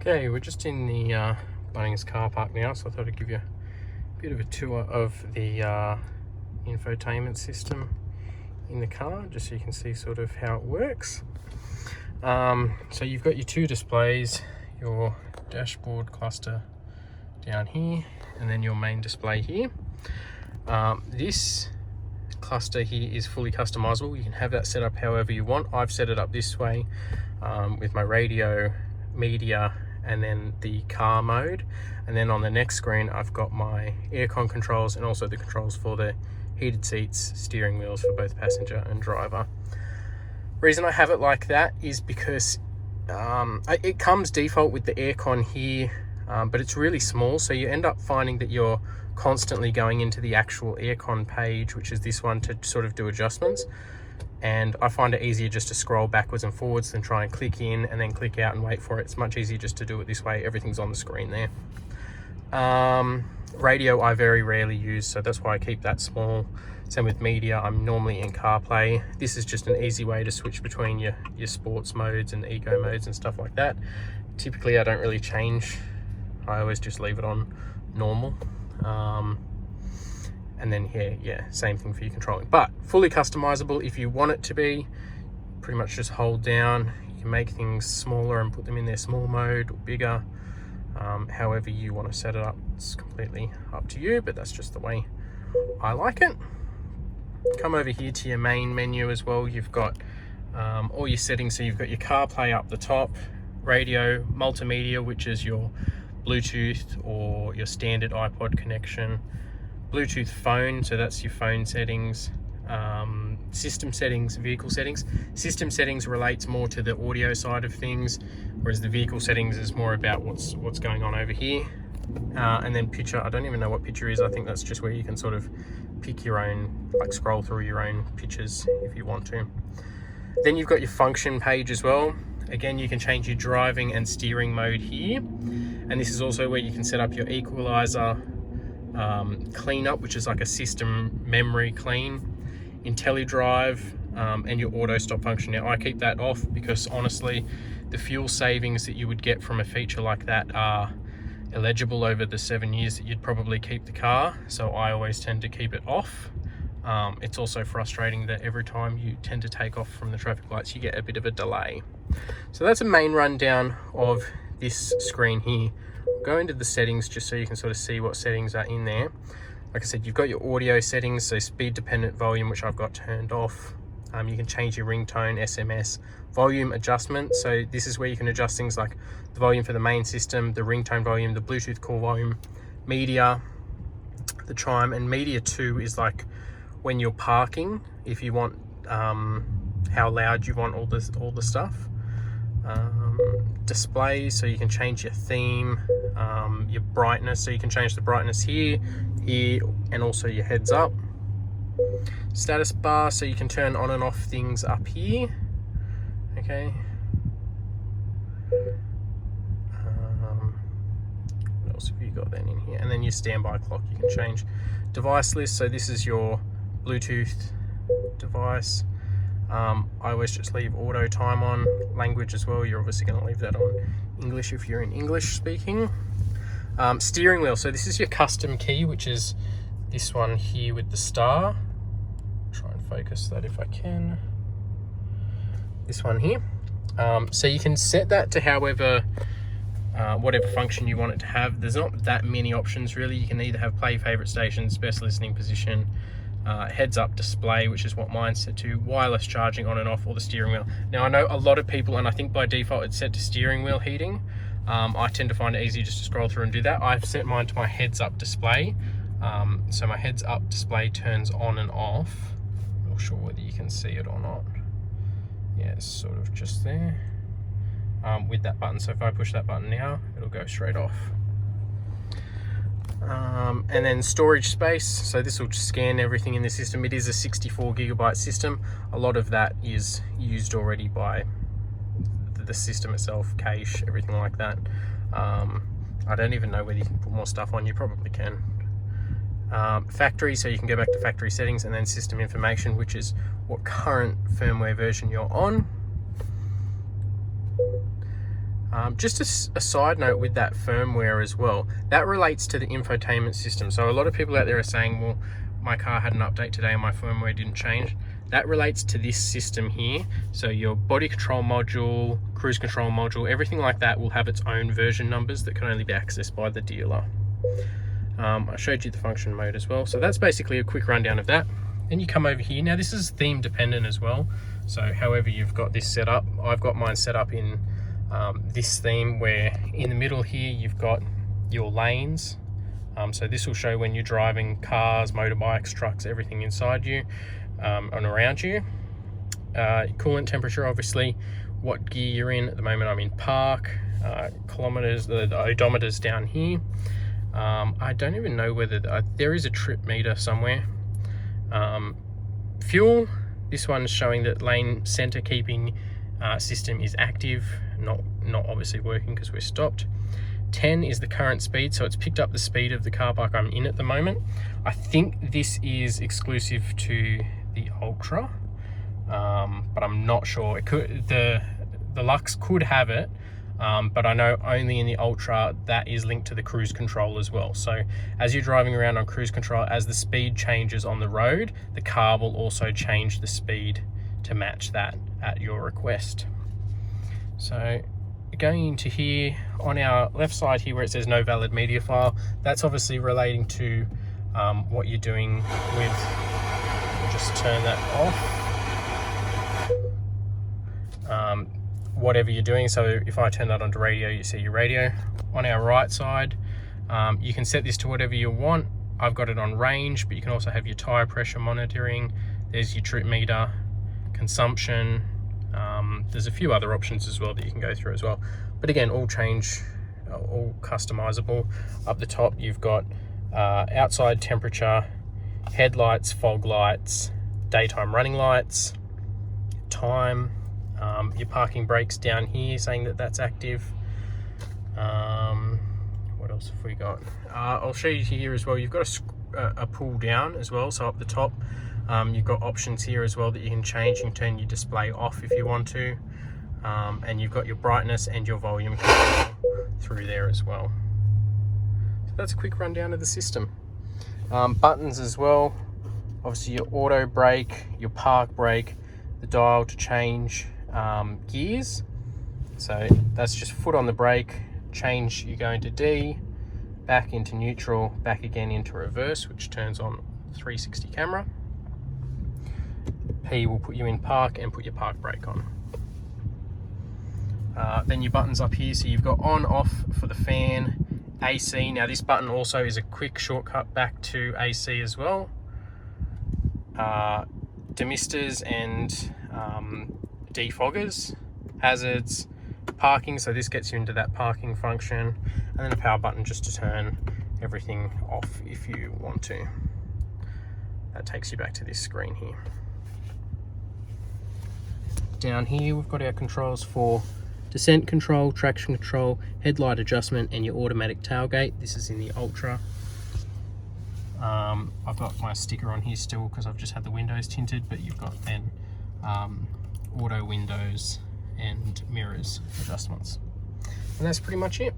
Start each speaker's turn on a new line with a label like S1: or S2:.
S1: Okay, we're just in the Bunnings car park now, so I thought I'd give you a bit of a tour of the infotainment system in the car, just so you can see sort of how it works. So you've got your two displays, your dashboard cluster down here, and then your main display here. This cluster here is fully customizable. You can have that set up however you want. I've set it up this way with my radio, media, and then the car mode, and then on the next screen I've got my aircon controls and also the controls for the heated seats, steering wheels for both passenger and driver. Reason I have it like that is because it comes default with the aircon here, but it's really small, so you end up finding that you're constantly going into the actual aircon page, which is this one, to sort of do adjustments. And I find it easier just to scroll backwards and forwards than try and click in and then click out and wait for it. It's much easier just to do it this way. Everything's on the screen there. Radio I very rarely use, so that's why I keep that small. Same with media, I'm normally in CarPlay. This is just an easy way to switch between your sports modes and eco modes and stuff like that. Typically I don't really change. I always just leave it on normal. And then here, yeah, same thing for your controlling, but fully customizable if you want it to be. Pretty much just hold down. You can make things smaller and put them in their small mode or bigger, however you want to set it up. It's completely up to you, but that's just the way I like it. Come over here to your main menu as well. You've got all your settings. So you've got your CarPlay up the top, radio, multimedia, which is your Bluetooth or your standard iPod connection, Bluetooth phone, so that's your phone settings, system settings, vehicle settings. System settings relates more to the audio side of things, whereas the vehicle settings is more about what's going on over here. And then picture, I don't even know what picture is. I think that's just where you can sort of pick your own, like scroll through your own pictures if you want to. Then you've got your function page as well. Again, you can change your driving and steering mode here. And this is also where you can set up your equalizer, cleanup, which is like a system memory clean, IntelliDrive, and your auto stop function. Now I keep that off because honestly the fuel savings that you would get from a feature like that are illegible over the 7 years that you'd probably keep the car, so I always tend to keep it off. It's also frustrating that every time you tend to take off from the traffic lights you get a bit of a delay. So that's a main rundown of this screen here. Go into the settings just so you can sort of see what settings are in there. Like I said, you've got your audio settings, so speed dependent volume, which I've got turned off. You can change your ringtone, SMS, volume adjustment. So this is where you can adjust things like the volume for the main system, the ringtone volume, the Bluetooth call volume, media, the chime, and media 2 is like when you're parking, if you want how loud you want all the stuff. Display, so you can change your theme, your brightness, so you can change the brightness here, and also your heads up. Status bar, so you can turn on and off things up here. Okay. What else have you got then in here? And then your standby clock, you can change. Device list, so this is your Bluetooth device. I always just leave auto time on. Language as well, you're obviously going to leave that on English if you're in English speaking. Steering wheel, so this is your custom key, which is this one here with the star. Try and focus that if I can. This one here. So you can set that to however whatever function you want it to have. There's not that many options really. You can either have play favorite stations, best listening position, heads up display, which is what mine's set to, wireless charging on and off, or the steering wheel. Now I know a lot of people, and I think by default it's set to steering wheel heating. I tend to find it easy just to scroll through and do that. I've set mine to my heads up display. So my heads up display turns on and off. I'm not sure whether you can see it or not. Yeah, it's sort of just there with that button. So if I push that button now, it'll go straight off. And then storage space, so this will just scan everything in the system. It is a 64 gigabyte system. A lot of that is used already by the system itself, cache, everything like that. I don't even know whether you can put more stuff on. You probably can. Factory, so you can go back to factory settings, and then system information, which is what current firmware version you're on. Just a side note with that firmware as well, that relates to the infotainment system. So a lot of people out there are saying, well, my car had an update today and my firmware didn't change. That relates to this system here. So your body control module, cruise control module, everything like that will have its own version numbers that can only be accessed by the dealer. I showed you the function mode as well. So that's basically a quick rundown of that. Then you come over here. Now this is theme dependent as well. So however you've got this set up, I've got mine set up in this theme where in the middle here you've got your lanes. So this will show when you're driving cars, motorbikes, trucks, everything inside you and around you. Coolant temperature, obviously, what gear you're in. At the moment I'm in park. Kilometers, the odometer's down here. I don't even know whether there is a trip meter somewhere. Fuel, this one's showing that lane center keeping system is active, not obviously working because we're stopped. 10 is the current speed, so it's picked up the speed of the car park I'm in at the moment. I think this is exclusive to the Ultra, but I'm not sure. It could, the Lux could have it, but I know only in the Ultra that is linked to the cruise control as well. So as you're driving around on cruise control, as the speed changes on the road, the car will also change the speed to match that at your request. So going into here on our left side here where it says no valid media file, that's obviously relating to what you're doing with, just turn that off, whatever you're doing. So if I turn that onto radio, you see your radio. On our right side, you can set this to whatever you want. I've got it on range, but you can also have your tire pressure monitoring. There's your trip meter, consumption. There's a few other options as well that you can go through as well, but again, all customizable. Up the top you've got outside temperature, headlights, fog lights, daytime running lights, time, your parking brakes down here saying that that's active. What else have we got? I'll show you here as well. You've got a pull down as well, so up the top you've got options here as well that you can change. You can turn your display off if you want to, and you've got your brightness and your volume control through there as well. So that's a quick rundown of the system. Buttons as well, obviously your auto brake, your park brake, the dial to change gears. So that's just foot on the brake, change, you go into D, back into neutral, back again into reverse, which turns on 360 camera. P will put you in park and put your park brake on. Then your buttons up here, so you've got on, off for the fan, AC. Now this button also is a quick shortcut back to AC as well. Demisters and defoggers, hazards, parking, so this gets you into that parking function, and then a power button just to turn everything off if you want to. That takes you back to this screen here. Down here we've got our controls for descent control, traction control, headlight adjustment, and your automatic tailgate. This is in the Ultra. I've got my sticker on here still because I've just had the windows tinted, but you've got then auto windows and mirrors adjustments. And that's pretty much it.